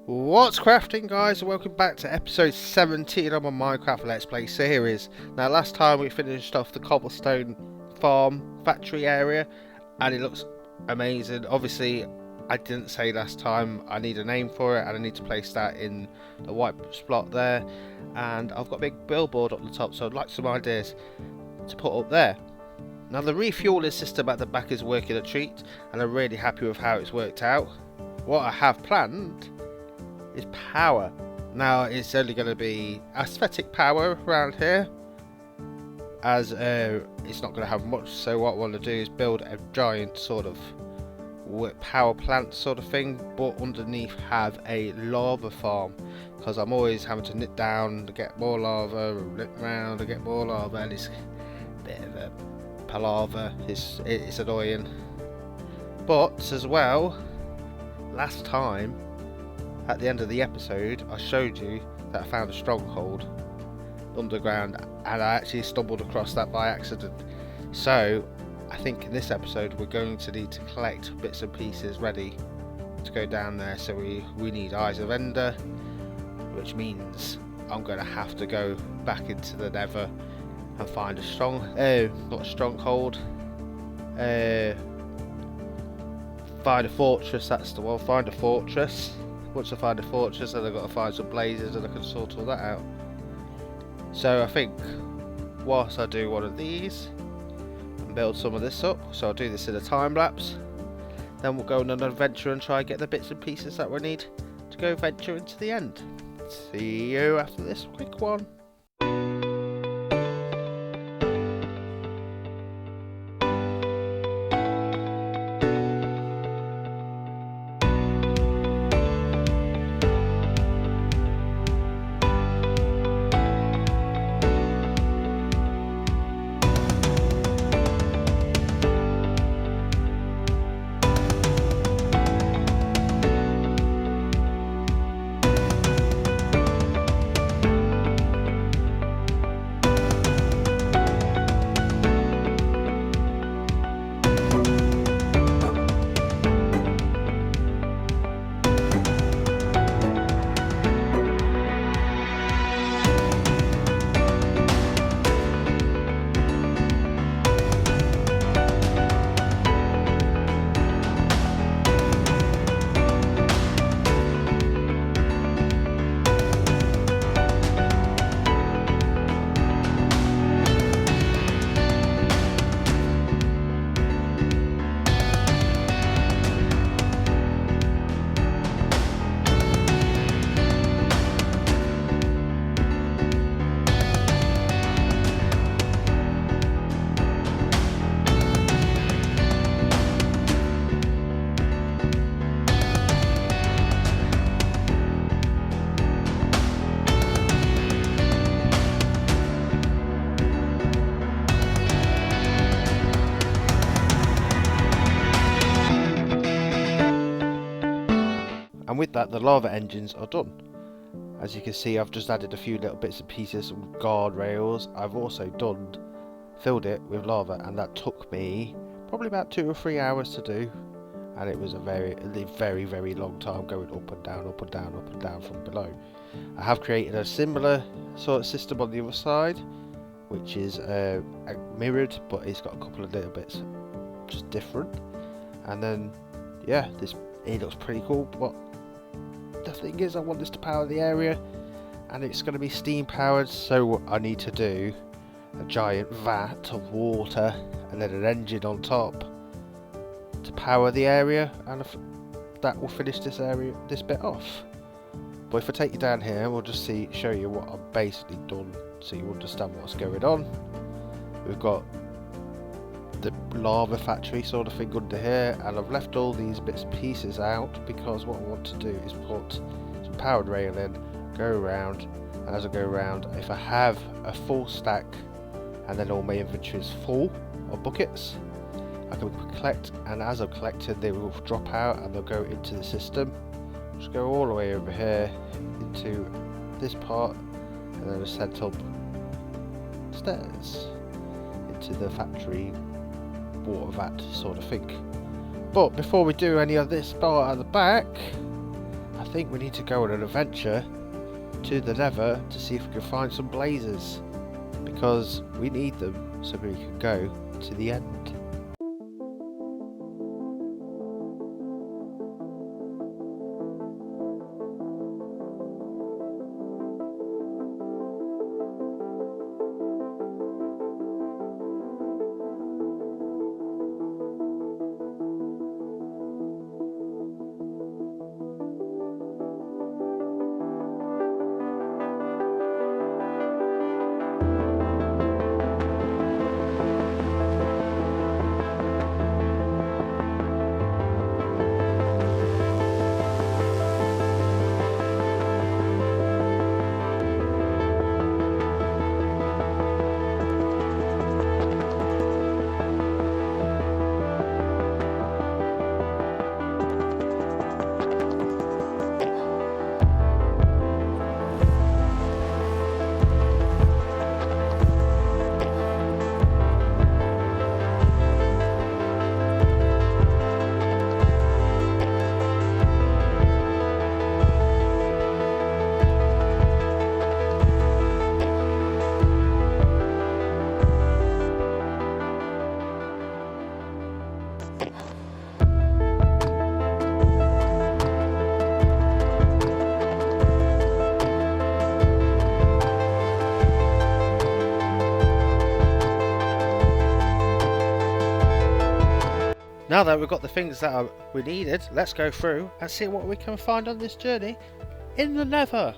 What's crafting, guys, and welcome back to episode 17 of my Minecraft Let's Play series. Now, last time we finished off the cobblestone farm factory area and it looks amazing. Obviously, I didn't say last time I need a name for it and I need to place that in the white spot there, and I've got a big billboard up the top, so I'd like some ideas to put up there. Now, the refueling system at the back is working a treat and I'm really happy with how it's worked out. What I have planned is power. Now, it's only going to be aesthetic power around here, as it's not going to have much. So what I want to do is build a giant sort of power plant sort of thing, but underneath have a lava farm, because I'm always having to nip down to get more lava, nip round to get more lava, and it's a bit of a palaver. It's annoying. But as well, last time at the end of the episode I showed you that I found a stronghold underground, and I actually stumbled across that by accident. So I think in this episode we're going to need to collect bits and pieces ready to go down there. So we need Eyes of Ender, which means I'm going to have to go back into the nether and find a not a stronghold, find a fortress. That's the one. Find a fortress. Once I find a fortress, then I've got to find some blazes and I can sort all that out. So I think whilst I do one of these and build some of this up, so I'll do this in a time lapse, then we'll go on an adventure and try and get the bits and pieces that we need to go venture into the end. See you after this quick one. And with that, the lava engines are done. As you can see, I've just added a few little bits and pieces, some guardrails. I've also filled it with lava, and that took me probably about 2 or 3 hours to do. And it was a very long time going up and down, up and down, up and down from below. I have created a similar sort of system on the other side, which is mirrored, but it's got a couple of little bits just different. And then, yeah, it looks pretty cool. But the thing is, I want this to power the area, and it's going to be steam powered, so I need to do a giant vat of water and then an engine on top to power the area, and that will finish this bit off. But if I take you down here, we'll just show you what I've basically done, so you understand what's going on. We've got the lava factory sort of thing under here, and I've left all these bits and pieces out because what I want to do is put some powered rail in, go around, and as I go around, if I have a full stack and then all my inventory is full of buckets, I can collect, and as I'm collecting they will drop out and they'll go into the system. Just go all the way over here into this part, and then sent up stairs into the factory water vat sort of thing. But before we do any of this part at the back, I think we need to go on an adventure to the nether to see if we can find some blazes, because we need them so we can go to the end. Now that we've got the things that we needed, let's go through and see what we can find on this journey in the nether.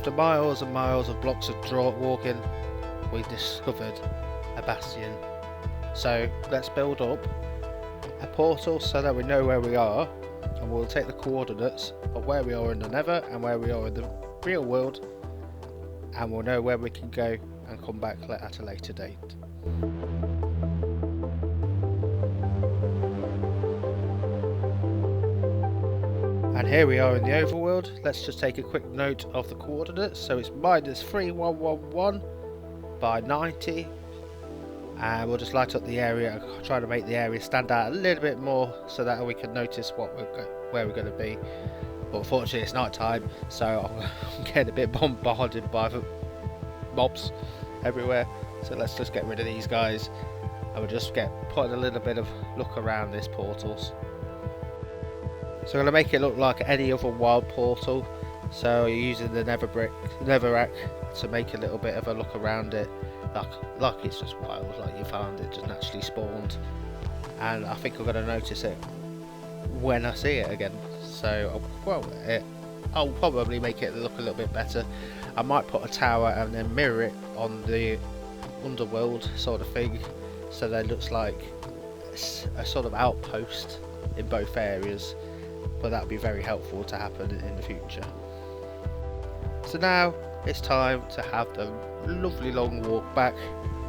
after miles and miles of blocks of walking, we discovered a bastion. So let's build up a portal so that we know where we are, and we'll take the coordinates of where we are in the nether and where we are in the real world, and we'll know where we can go and come back at a later date. And here we are in the overworld. Let's just take a quick note of the coordinates. So it's -3111 by 90, and we'll just light up the area and try to make the area stand out a little bit more so that we can notice where we're going to be. But unfortunately it's night time, so I'm getting a bit bombarded by the mobs everywhere. So let's just get rid of these guys, and we'll just put a little bit of look around this portals. So I'm going to make it look like any other wild portal. So you're using the netherrack to make a little bit of a look around it, like it's just wild, like you found it just naturally spawned. And I think I'm going to notice it when I see it again. So I'll probably make it look a little bit better. I might put a tower and then mirror it on the underworld sort of thing, so that it looks like a sort of outpost in both areas. But that would be very helpful to happen in the future. So now it's time to have the lovely long walk back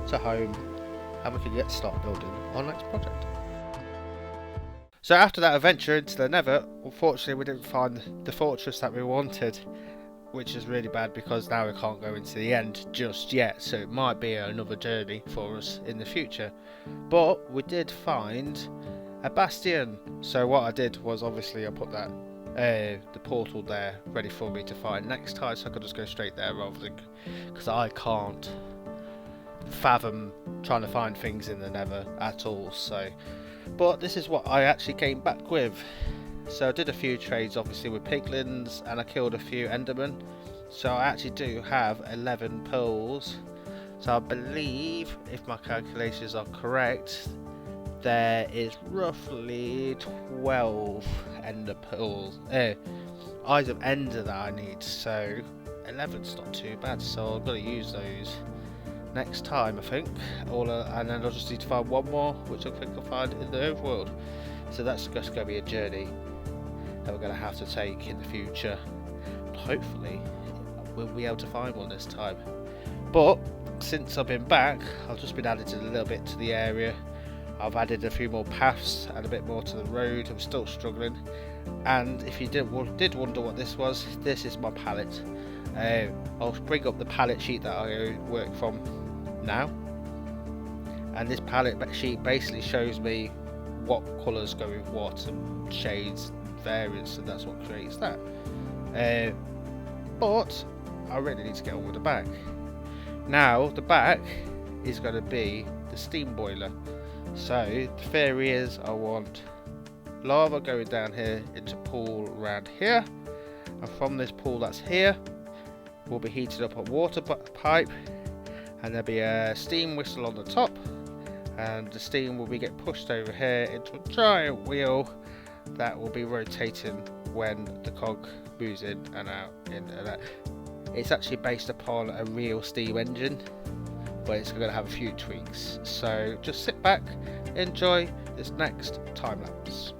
to home, and we can start building our next project. So after that adventure into the nether, unfortunately we didn't find the fortress that we wanted, which is really bad because now we can't go into the end just yet, so it might be another journey for us in the future. But we did find a bastion. So what I did was, obviously I put that the portal there ready for me to find next time, so I could just go straight there rather than, because I can't fathom trying to find things in the nether at all. So, but this is what I actually came back with. So I did a few trades obviously with piglins, and I killed a few endermen. So I actually do have 11 pearls. So I believe, if my calculations are correct, there is roughly 12 ender pearls, eyes of ender that I need. So 11's not too bad, so I'm going to use those next time I think. And then I'll just need to find one more, which I think I'll find in the overworld. So that's just going to be a journey that we're going to have to take in the future. Hopefully we'll be able to find one this time. But since I've been back, I've just been adding a little bit to the area. I've added a few more paths and a bit more to the road. I'm still struggling. And if you did wonder what this was, this is my palette. I'll bring up the palette sheet that I work from now. And this palette sheet basically shows me what colours go with what, and shades, variants, and that's what creates that. But I really need to get on with the back. Now the back is going to be the steam boiler. So the theory is I want lava going down here into a pool around here, and from this pool that's here will be heated up a water pipe, and there'll be a steam whistle on the top, and the steam will get pushed over here into a giant wheel that will be rotating when the cog moves in and out, in and out. It's actually based upon a real steam engine, but it's going to have a few tweaks. So just sit back, enjoy this next time lapse.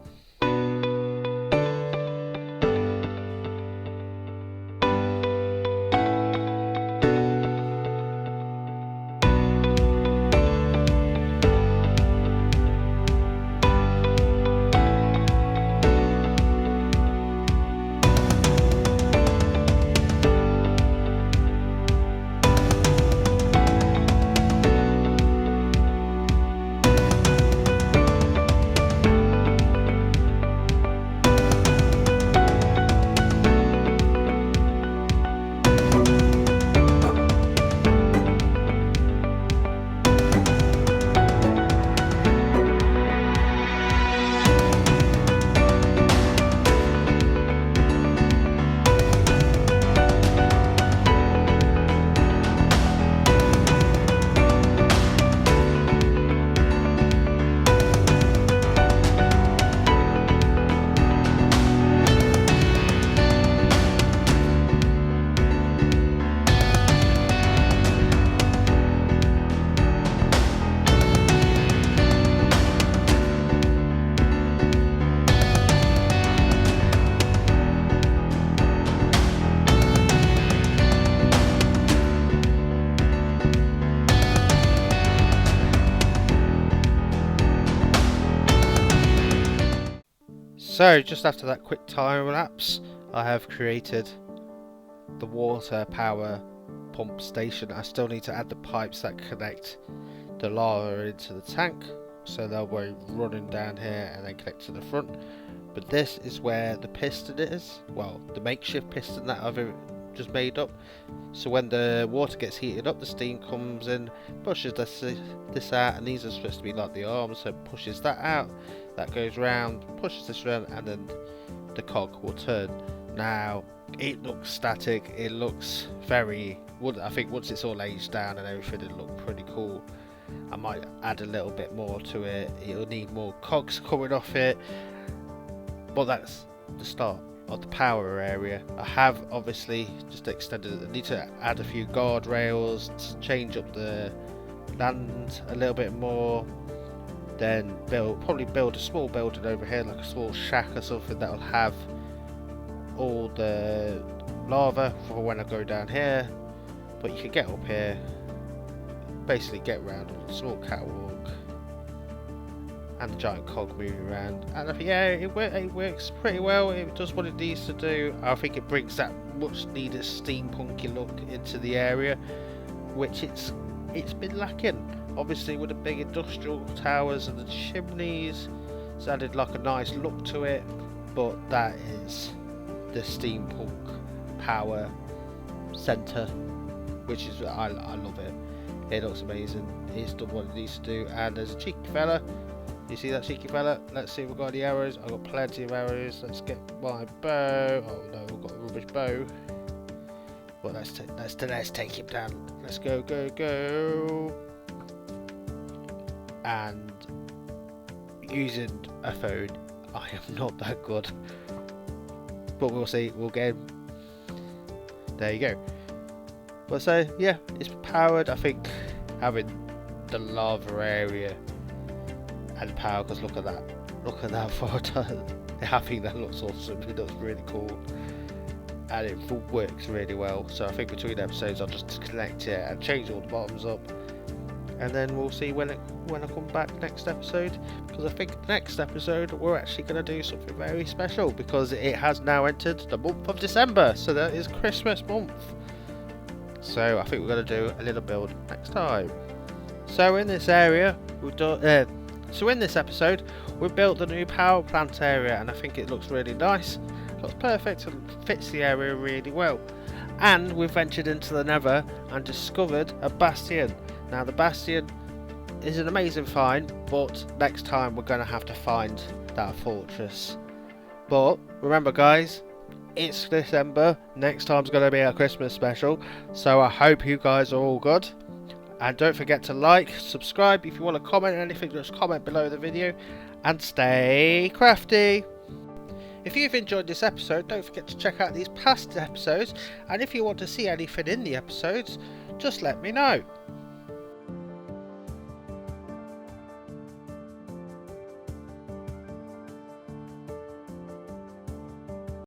So just after that quick time lapse, I have created the water power pump station. I still need to add the pipes that connect the lava into the tank, so they'll be running down here and then connect to the front. But this is where the piston is, well, the makeshift piston that I've just made up. So when the water gets heated up, the steam comes in, pushes this out, and these are supposed to be like the arms, so it pushes that out, that goes round, pushes this round, and then the cog will turn. Now it looks static, it looks very, I think once it's all aged down and everything, it'll look pretty cool. I might add a little bit more to it, it'll need more cogs coming off it, but that's the start of the power area. I have obviously just extended it. I need to add a few guardrails, to change up the land a little bit more, then probably build a small building over here, like a small shack or something that'll have all the lava for when I go down here. But you can get up here, basically get around on a small catwalk and the giant cog moving around, and yeah, it works pretty well. It does what it needs to do. I think it brings that much needed steampunky look into the area, which it's been lacking. Obviously with the big industrial towers and the chimneys, it's added like a nice look to it, but that is the steampunk power centre, which is, I love it. It looks amazing. It's done what it needs to do. And there's a cheeky fella. You see that cheeky fella? Let's see if we've got any arrows. I've got plenty of arrows. Let's get my bow. Oh no, we've got a rubbish bow. Well, let's take him down. Let's go, go, go. And using a phone, I am not that good. But we'll see. We'll get him. There you go. But so yeah, it's powered. I think having the lava area and power, because look at that photo. I think that looks awesome. It looks really cool, and it works really well. So I think between episodes I'll just connect it and change all the bottoms up, and then we'll see when I come back next episode, because I think next episode we're actually going to do something very special, because it has now entered the month of December, so that is Christmas month. So I think we're going to do a little build next time. So in this area we've done so in this episode we built the new power plant area, and I think it looks really nice. It looks perfect and fits the area really well. And we've ventured into the nether and discovered a bastion. Now the bastion is an amazing find, but next time we're going to have to find that fortress. But remember guys, it's December, next time's going to be a Christmas special, so I hope you guys are all good. And don't forget to like, subscribe. If you want to comment anything, just comment below the video, and stay crafty. If you've enjoyed this episode, don't forget to check out these past episodes, and if you want to see anything in the episodes, just let me know.